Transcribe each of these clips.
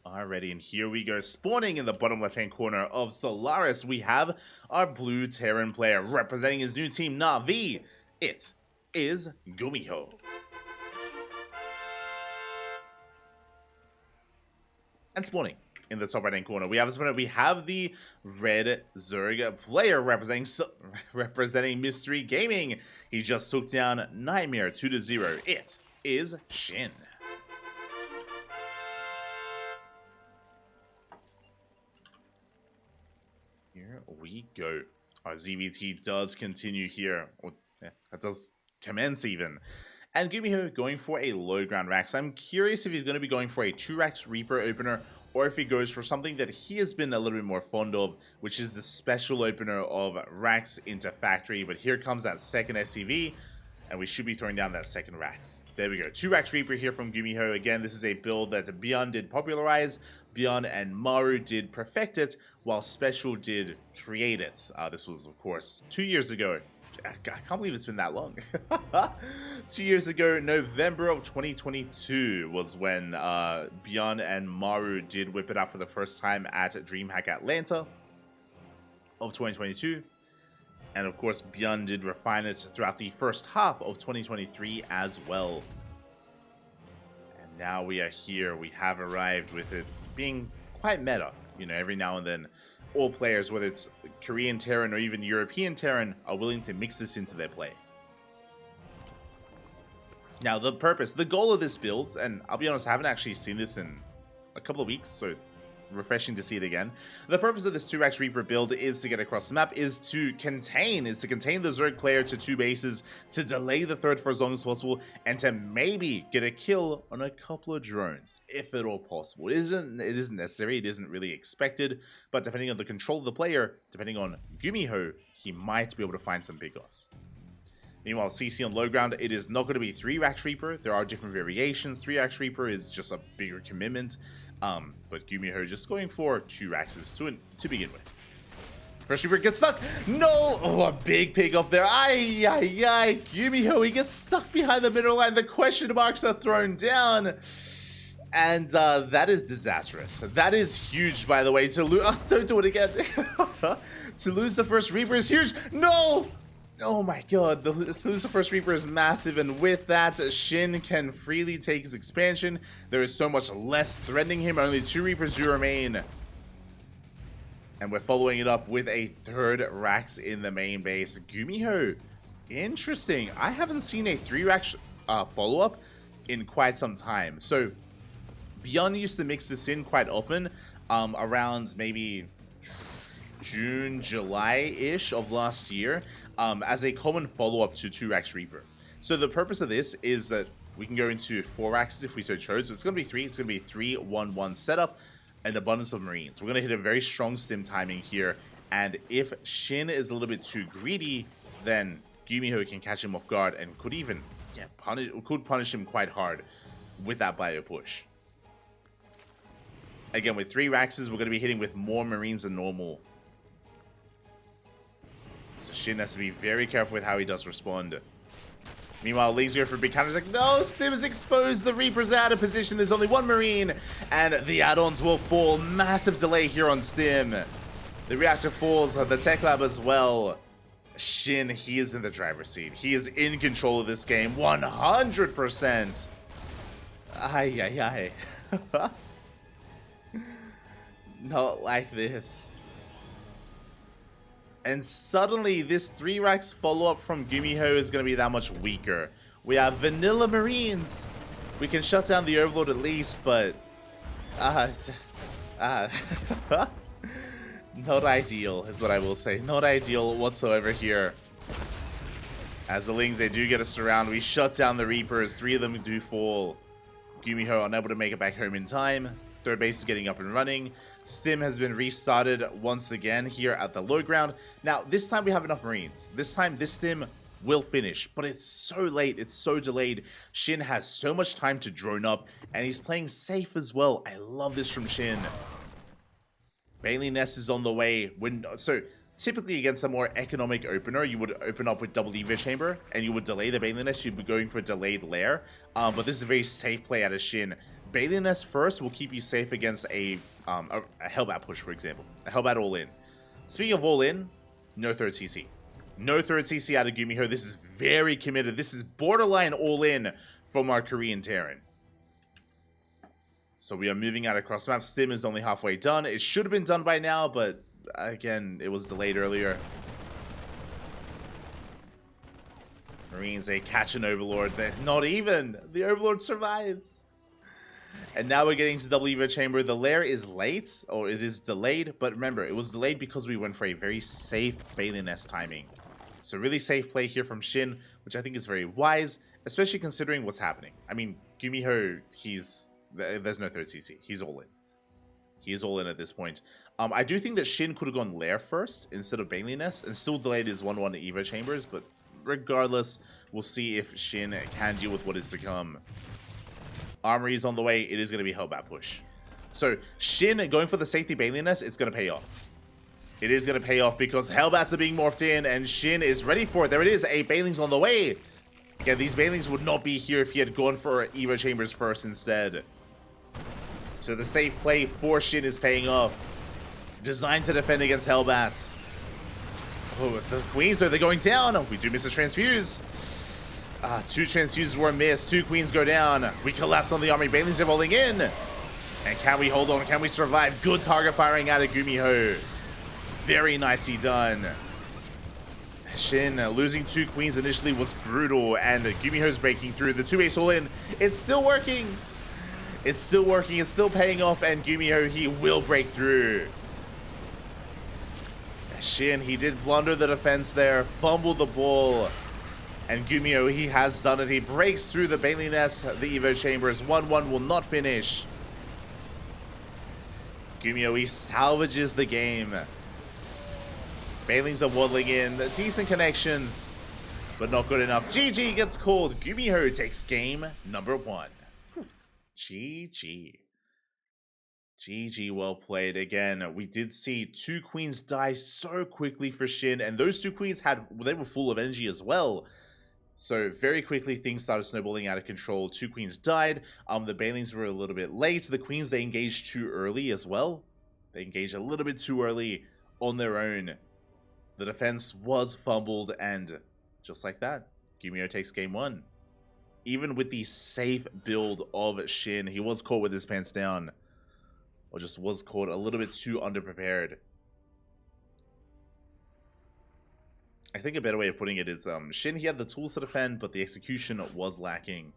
are ready, and here we go. Spawning in the bottom left-hand corner of Solaris, we have our blue Terran player representing his new team, Na'Vi. It is GuMiho. And spawning in the top right-hand corner, we have the red Zerg player representing Mystery Gaming. He just took down Nightmare 2-0. It is SHIN. Here we go. Our ZVT does continue here. That does commence even. And GuMiho going for a low ground Rax. I'm curious if he's going to be going for a 2-Rax Reaper opener, or if he goes for something that he has been a little bit more fond of, which is the special opener of Rax into Factory. But here comes that second SCV, and we should be throwing down that second Rax. There we go. 2-Rax Reaper here from GuMiho. Again, this is a build that Beyond did popularize, Beyond and Maru did perfect it, while Special did create it. This was, of course, 2 years ago. I can't believe it's been that long. 2 years ago, November of 2022 was when Beyond and Maru did whip it out for the first time at DreamHack Atlanta of 2022. And of course, Beyond did refine it throughout the first half of 2023 as well. And now we are here. We have arrived with it being quite meta. You know, every now and then, all players, whether it's Korean Terran or even European Terran, are willing to mix this into their play. Now, the goal of this build, and I'll be honest, I haven't actually seen this in a couple of weeks, so refreshing to see it again. The purpose of this 2-Rax Reaper build is to get across the map, is to contain the Zerg player to 2 bases, to delay the third for as long as possible, and to maybe get a kill on a couple of drones, if at all possible. It isn't necessary, it isn't really expected, but depending on the control of the player, depending on GuMiho, he might be able to find some big offs. Meanwhile, CC on low ground, it is not going to be 3-Rax Reaper. There are different variations. 3-Rax Reaper is just a bigger commitment. But GuMiho just going for 2 Raxes to begin with. First Reaper gets stuck. No! Oh, a big pick off there. Ay, ay, ay. GuMiho, he gets stuck behind the middle line. The question marks are thrown down. And that is disastrous. That is huge, by the way. To lose, don't do it again. To lose the first Reaper is huge. No! Oh my god, to lose the first Reaper is massive, and with that, SHIN can freely take his expansion. There is so much less threatening him, only 2 Reapers do remain. And we're following it up with a 3rd Rax in the main base. GuMiho, interesting. I haven't seen a 3-Rax follow-up in quite some time. So, Beyond used to mix this in quite often, around maybe June, July-ish of last year, as a common follow-up to 2-Rax Reaper. So the purpose of this is that we can go into 4 Raxes if we so chose, but it's going to be 3. It's going to be 3-1-1 setup, an abundance of Marines. We're going to hit a very strong stim timing here, and if SHIN is a little bit too greedy, then GuMiho can catch him off guard and could even punish him quite hard with that bio push. Again, with 3 Raxes, we're going to be hitting with more Marines than normal. So SHIN has to be very careful with how he does respond. Meanwhile, Lee's going for a big counter. He's like, no, Stim is exposed. The Reaper's out of position. There's only 1 Marine. And the add-ons will fall. Massive delay here on Stim. The reactor falls. The tech lab as well. SHIN, he is in the driver's seat. He is in control of this game. 100%. Ay, ay, ay. Not like this. And suddenly, this 3-Rax follow-up from GuMiho is going to be that much weaker. We have vanilla Marines. We can shut down the Overlord at least, but not ideal is what I will say. Not ideal whatsoever here. As the Lings, they do get us around. We shut down the Reapers. 3 of them do fall. GuMiho unable to make it back home in time. 3rd base is getting up and running. Stim has been restarted once again here at the low ground. Now, this time we have enough Marines. This time, this Stim will finish, but it's so late. It's so delayed. SHIN has so much time to drone up, and he's playing safe as well. I love this from SHIN. Bailey Nest is on the way. So, typically against a more economic opener, you would open up with double Evo Chamber, and you would delay the Bailey Nest. You'd be going for a delayed lair. But this is a very safe play out of SHIN. Bailey Nest first will keep you safe against a Hellbat push, for example. A Hellbat all-in. Speaking of all-in, no third CC. No third CC out of GuMiho. This is very committed. This is borderline all-in from our Korean Terran. So we are moving out across map. Stim is only halfway done. It should have been done by now, but again, it was delayed earlier. Marines, they catch an Overlord. They're not even. The Overlord survives. And now we're getting to double Evo Chamber. The lair is late, or it is delayed. But remember, it was delayed because we went for a very safe Bailey Nest timing. So really safe play here from SHIN, which I think is very wise, especially considering what's happening. I mean, GuMiho, there's no third CC. He's all in. He is all in at this point. I do think that SHIN could have gone lair first instead of Bailey Nest and still delayed his 1-1 Evo Chambers, but regardless, we'll see if SHIN can deal with what is to come. Armory is on the way. It is going to be Hellbat push. So SHIN going for the safety Bailey Nest, it's going to pay off. It is going to pay off because Hellbats are being morphed in and SHIN is ready for it. There it is. 8 Bailings on the way. Again, these Bailings would not be here if he had gone for Evo Chambers first instead. So the safe play for SHIN is paying off. Designed to defend against Hellbats. Oh, the Queens, they're going down. We do miss a transfuse. 2 transfuses were missed. 2 Queens go down. We collapse on the army. Bailings are rolling in. And can we hold on? Can we survive? Good target firing out of GuMiho. Very nicely done. SHIN losing 2 Queens initially was brutal. And GuMiho's breaking through. The 2 ace all in. It's still working. It's still working. It's still paying off. And GuMiho, he will break through. SHIN, he did blunder the defense there, fumbled the ball, and GuMiho, he has done it. He breaks through the Bailey Nest, the Evo Chambers. 1-1 will not finish. GuMiho, he salvages the game. Bailings are waddling in, decent connections, but not good enough. GG gets called. GuMiho takes game number 1. GG. GG, well played. Again, we did see 2 Queens die so quickly for SHIN, and those 2 Queens they were full of energy as well. So very quickly things started snowballing out of control. 2 Queens died. The Bailings were a little bit late. The Queens, they engaged too early as well. They engaged a little bit too early on their own. The defense was fumbled, and just like that, GuMiho takes game 1. Even with the safe build of SHIN, he was caught with his pants down. Or just was caught a little bit too underprepared. I think a better way of putting it is SHIN, he had the tools to defend, but the execution was lacking.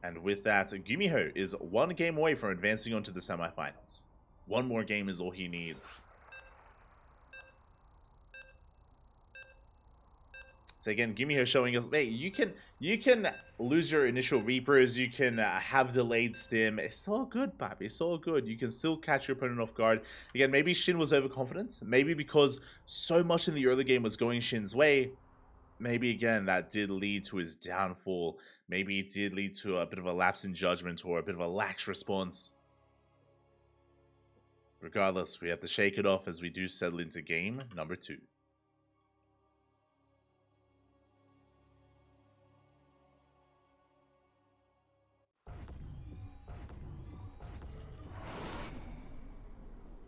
And with that, GuMiho is 1 game away from advancing on to the semifinals. 1 more game is all he needs. So again, GuMiho showing us, hey, you can lose your initial Reapers, you can have delayed stim. It's all good, papi. It's all good. You can still catch your opponent off guard. Again, maybe SHIN was overconfident. Maybe because so much in the early game was going SHIN's way. Maybe, again, that did lead to his downfall. Maybe it did lead to a bit of a lapse in judgment or a bit of a lax response. Regardless, we have to shake it off as we do settle into game number 2.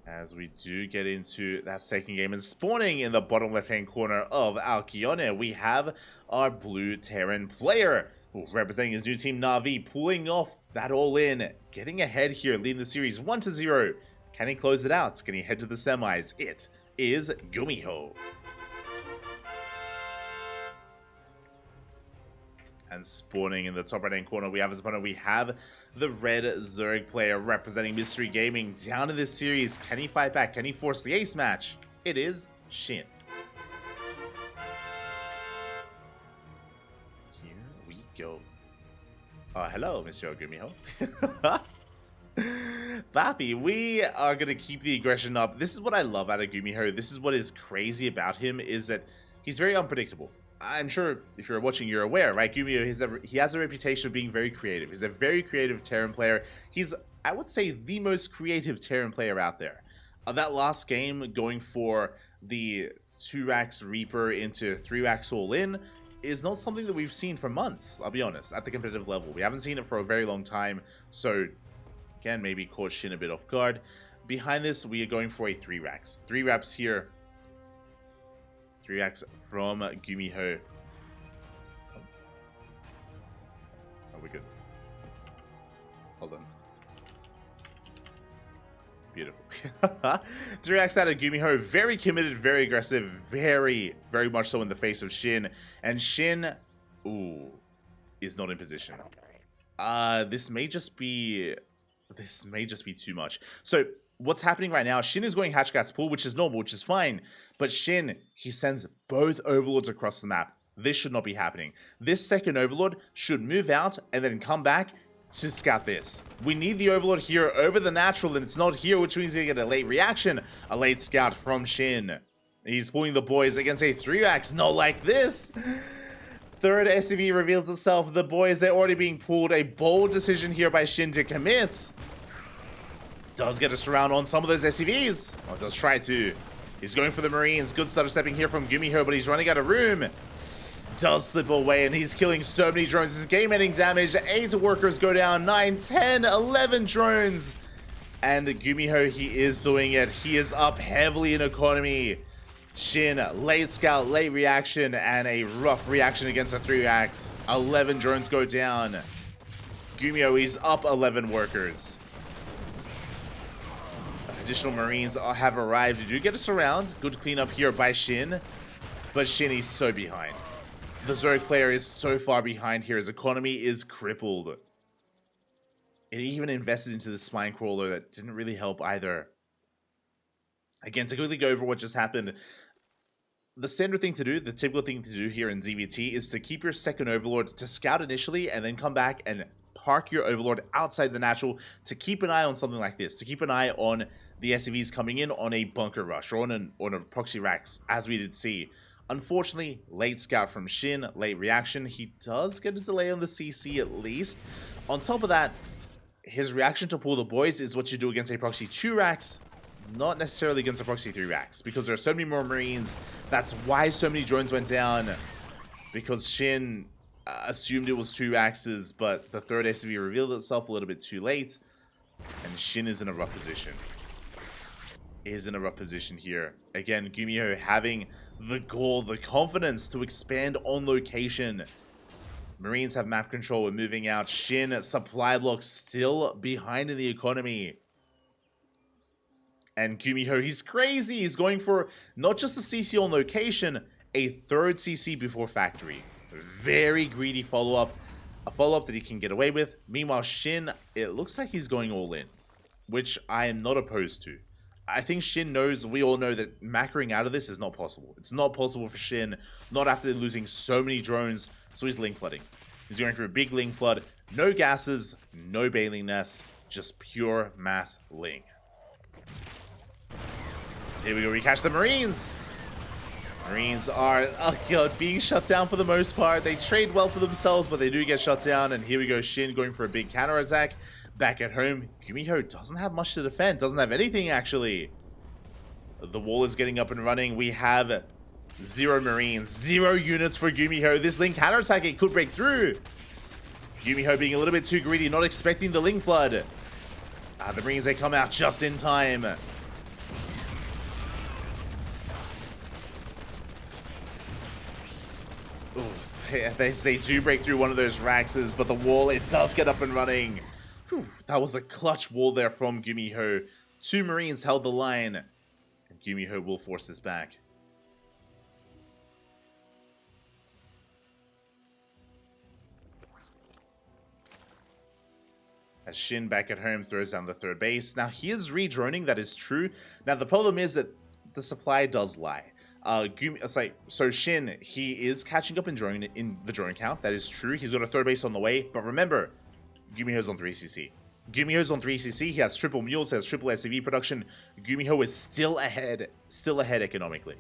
As we do get into that second game, and spawning in the bottom left-hand corner of Alkione, we have our blue Terran player, representing his new team Na'Vi, pulling off that all-in, getting ahead here, leading the series 1-0. Can he close it out? Can he head to the semis? It is GuMiho. And spawning in the top right-hand corner, we have his opponent. We have the red Zerg player representing Mystery Gaming down in this series. Can he fight back? Can he force the ace match? It is SHIN. Here we go. Hello, Mr. GuMiho. Papi, we are going to keep the aggression up. This is what I love out of GuMiho. This is what is crazy about him, is that he's very unpredictable. I'm sure if you're watching, you're aware, right? GuMiho, he has a reputation of being very creative. He's a very creative Terran player. He's, I would say, the most creative Terran player out there. That last game, going for the 2-axe Reaper into 3-axe all-in, is not something that we've seen for months, I'll be honest, at the competitive level. We haven't seen it for a very long time, so again, maybe caught SHIN a bit off guard. Behind this, we are going for a 3 racks. 3 reps here. 3 racks from GuMiho. Oh, we're good. Hold on. Beautiful. 3 racks out of GuMiho. Very committed, very aggressive, very much so in the face of SHIN. And SHIN, ooh, is not in position. This may just be too much. So what's happening right now, SHIN is going Hatchcat's pool, which is normal, which is fine. But SHIN, he sends both overlords across the map. This should not be happening. This second overlord should move out and then come back to scout this. We need the overlord here over the natural, and it's not here, which means we get a late reaction, a late scout from SHIN. He's pulling the boys against a 3-axe, not like this. Third SCV reveals itself. The boys, they're already being pulled. A bold decision here by SHIN to commit. Does get a surround on some of those SCVs. Or does try to. He's going for the Marines. Good stutter stepping here from GuMiho, but he's running out of room. Does slip away, and he's killing so many drones. His game-ending damage. 8 workers go down. 9, 10, 11 drones. And GuMiho, he is doing it. He is up heavily in economy. SHIN, late scout, late reaction, and a rough reaction against a 3-axe. 11 drones go down. GuMiho, he's up 11 workers. Additional Marines have arrived. Did you get us around? Good cleanup here by SHIN. But SHIN is so behind. The Zerg player is so far behind here. His economy is crippled. It even invested into the spine crawler that didn't really help either. Again, to quickly go over what just happened, the standard thing to do, the typical thing to do here in ZVT is to keep your second overlord to scout initially and then come back and park your overlord outside the natural to keep an eye on something like this, to keep an eye on the SCVs coming in on a bunker rush or on a proxy racks, as we did see. Unfortunately, late scout from SHIN, late reaction. He does get a delay on the CC at least. On top of that, his reaction to pull the boys is what you do against a proxy 2 racks, not necessarily against a proxy 3 racks, because there are so many more Marines. That's why so many drones went down, because SHIN assumed it was 2 axes, but the third SCV revealed itself a little bit too late, and SHIN is in a rough position. Here. Again, GuMiho having the goal, the confidence to expand on location. Marines have map control. We're moving out. SHIN, supply blocks still behind in the economy. And GuMiho, he's crazy. He's going for not just a CC on location, a third CC before factory. Very greedy follow-up. A follow-up that he can get away with. Meanwhile, SHIN, it looks like he's going all in, which I am not opposed to. I think SHIN knows, we all know, that macroing out of this is not possible. It's not possible for SHIN, not after losing so many drones, so he's link flooding. He's going through a big link flood. No gases, no bailing nests, just pure mass link. Here we go, we catch the Marines. Marines are, oh god, being shut down for the most part. They trade well for themselves, but they do get shut down. And here we go, SHIN going for a big counterattack. Back at home, GuMiho doesn't have much to defend. Doesn't have anything, actually. The wall is getting up and running. We have 0 Marines, 0 units for GuMiho. This link counterattack, it could break through. GuMiho being a little bit too greedy, not expecting the link flood. The Marines, they come out just in time. They do break through one of those raxes, but the wall, it does get up and running. Whew, that was a clutch wall there from GuMiho. 2 Marines held the line, and GuMiho will force this back. As SHIN back at home throws down the third base. Now, he is redroning, that is true. Now, the problem is that the supply does lie. So SHIN, he is catching up in the drone count. That is true. He's got a third base on the way. But remember, GuMiho's on 3cc. GuMiho's on 3cc. He has triple mules, he has triple SCV production. GuMiho is still ahead economically.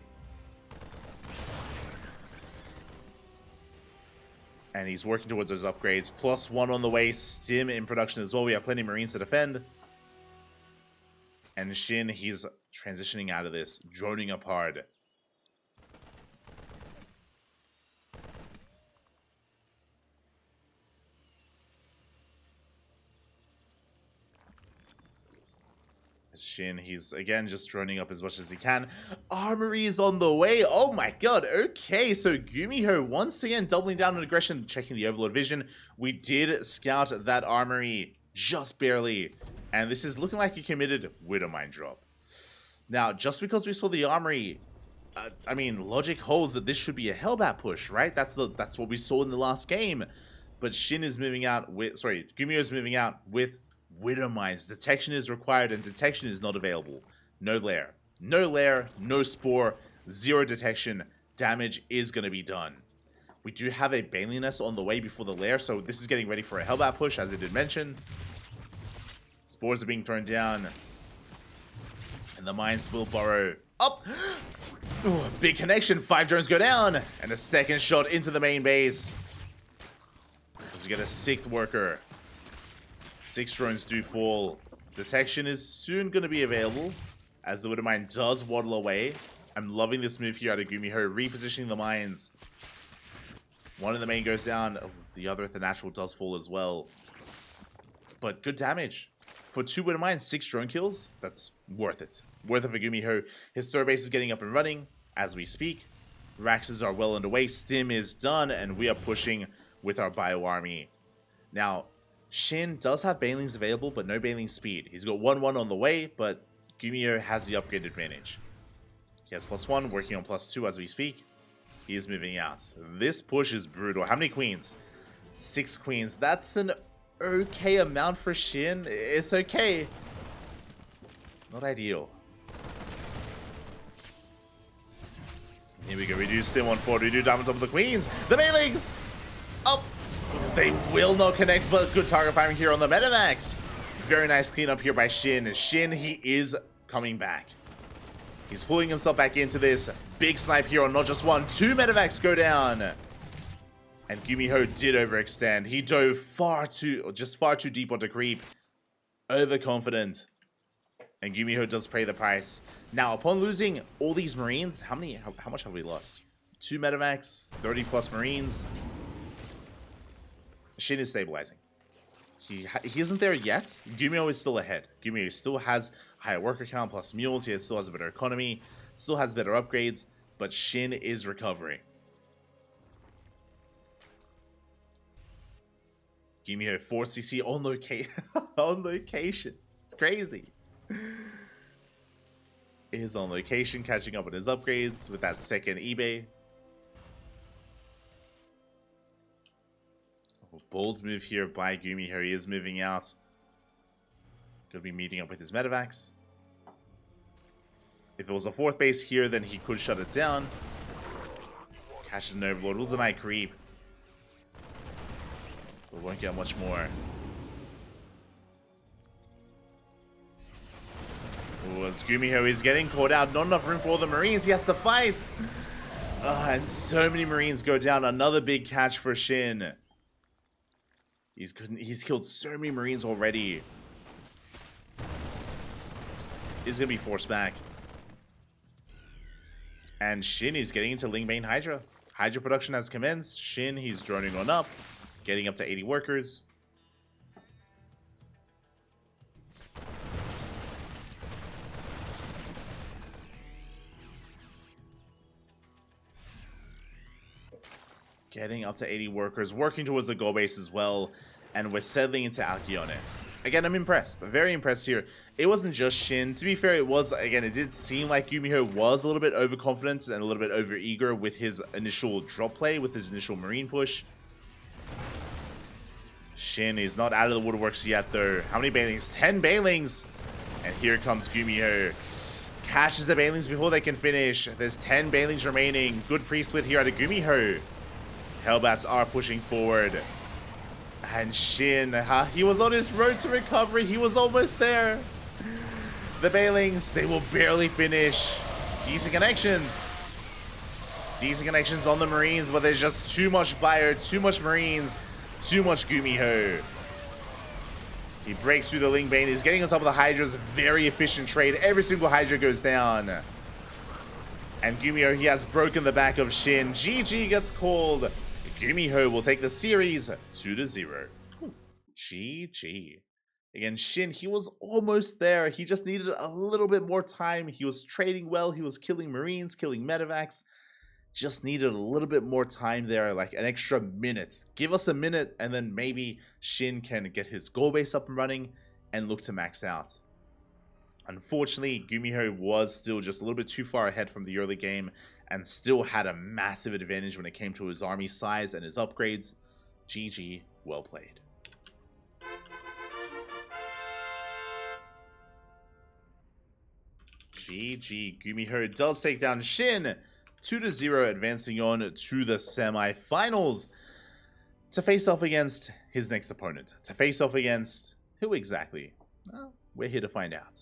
And he's working towards those upgrades. +1 on the way. Stim in production as well. We have plenty of Marines to defend. And SHIN, he's transitioning out of this, droning up hard. SHIN, he's again just droning up as much as he can. Armory is on the way. Oh my god. Okay, so GuMiho once again doubling down on aggression, checking the overlord vision. We did scout that armory just barely, and this is looking like a committed Widowmine drop. Now, just because we saw the armory, I mean, logic holds that this should be a Hellbat push, right? That's what we saw in the last game. But SHIN is moving out with, GuMiho is moving out with Widowmines. Detection is required, and detection is not available. No lair, no spore, zero detection. Damage is going to be done. We do have a Baneliness on the way before the lair, so this is getting ready for a Hellbat push, as I did mention. Spores are being thrown down, and the mines will burrow up. Ooh, big connection. 5 drones go down, and a second shot into the main base. As we get a 6th worker. 6 drones do fall. Detection is soon going to be available as the Widowmine does waddle away. I'm loving this move here out of GuMiho, repositioning the mines. One of the main goes down. Oh, the other at the natural does fall as well. But good damage. For 2 Widowmines, 6 drone kills. That's worth it. Worth it for GuMiho. His third base is getting up and running as we speak. Raxes are well underway. Stim is done, and we are pushing with our bio army. Now, SHIN does have Banelings available, but no Baneling speed. He's got 1-1 on the way, but GuMiho has the upgrade advantage. He has +1, working on +2 as we speak. He is moving out. This push is brutal. How many queens? 6 queens. That's an okay amount for SHIN. It's okay. Not ideal. Here we go. We do Stim on 4. We do diamonds up with the queens. The Banelings! Up! They will not connect, but good target firing here on the Metamax. Very nice cleanup here by SHIN. SHIN, he is coming back. He's pulling himself back into this. Big snipe here on not just 1, 2 Metamax go down. And GuMiho did overextend. He dove far too deep onto creep. Overconfident. And GuMiho does pay the price. Now, upon losing all these Marines, how much have we lost? 2 Metamax, 30+ Marines. SHIN is stabilizing. He isn't there yet. GuMiho is still ahead. GuMiho still has higher worker count plus mules. He still has a better economy. Still has better upgrades. But SHIN is recovering. GuMiho 4cc on location. It's crazy. He is on location, catching up on his upgrades with that second eBay. Bold move here by GuMiho. He is moving out. Gonna be meeting up with his Metavax. If it was a 4th base here, then he could shut it down. Catches an overlord. Will deny creep. But won't get much more. Ooh, as GuMiho is getting caught out. Not enough room for all the Marines. He has to fight. And so many Marines go down. Another big catch for SHIN. He's killed so many Marines already. He's going to be forced back. And SHIN is getting into Lingbane Hydra. Hydra production has commenced. SHIN, he's droning on up. Getting up to 80 workers. Getting up to 80 workers, working towards the goal base as well, and we're settling into Alcyone. Again, I'm impressed. Very impressed here. It wasn't just SHIN. To be fair, it was, again, it did seem like GuMiho was a little bit overconfident and a little bit over-eager with his initial drop play, with his initial Marine push. SHIN is not out of the woodworks yet, though. How many Banelings? 10 Banelings! And here comes GuMiho. Catches the Banelings before they can finish. There's 10 Banelings remaining. Good pre-split here out of GuMiho. Hellbats are pushing forward. And SHIN, he was on his road to recovery. He was almost there. The Banelings, they will barely finish. Decent connections. Decent connections on the Marines, but there's just too much bio, too much Marines, too much GuMiho. He breaks through the Lingbane. He's getting on top of the Hydras. Very efficient trade. Every single Hydra goes down. And GuMiho, he has broken the back of SHIN. GG gets called. GuMiho will take the series 2-0. GG. Again, SHIN, he was almost there. He just needed a little bit more time. He was trading well. He was killing Marines, killing medevacs. Just needed a little bit more time there, like an extra minute. Give us a minute, and then maybe SHIN can get his goal base up and running and look to max out. Unfortunately, GuMiho was still just a little bit too far ahead from the early game and still had a massive advantage when it came to his army size and his upgrades. GG, well played. GG, GuMiho does take down SHIN 2-0, advancing on to the semi-finals to face off against his next opponent. To face off against who exactly? Well, we're here to find out.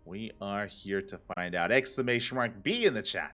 We are here to find out. Exclamation mark B in the chat.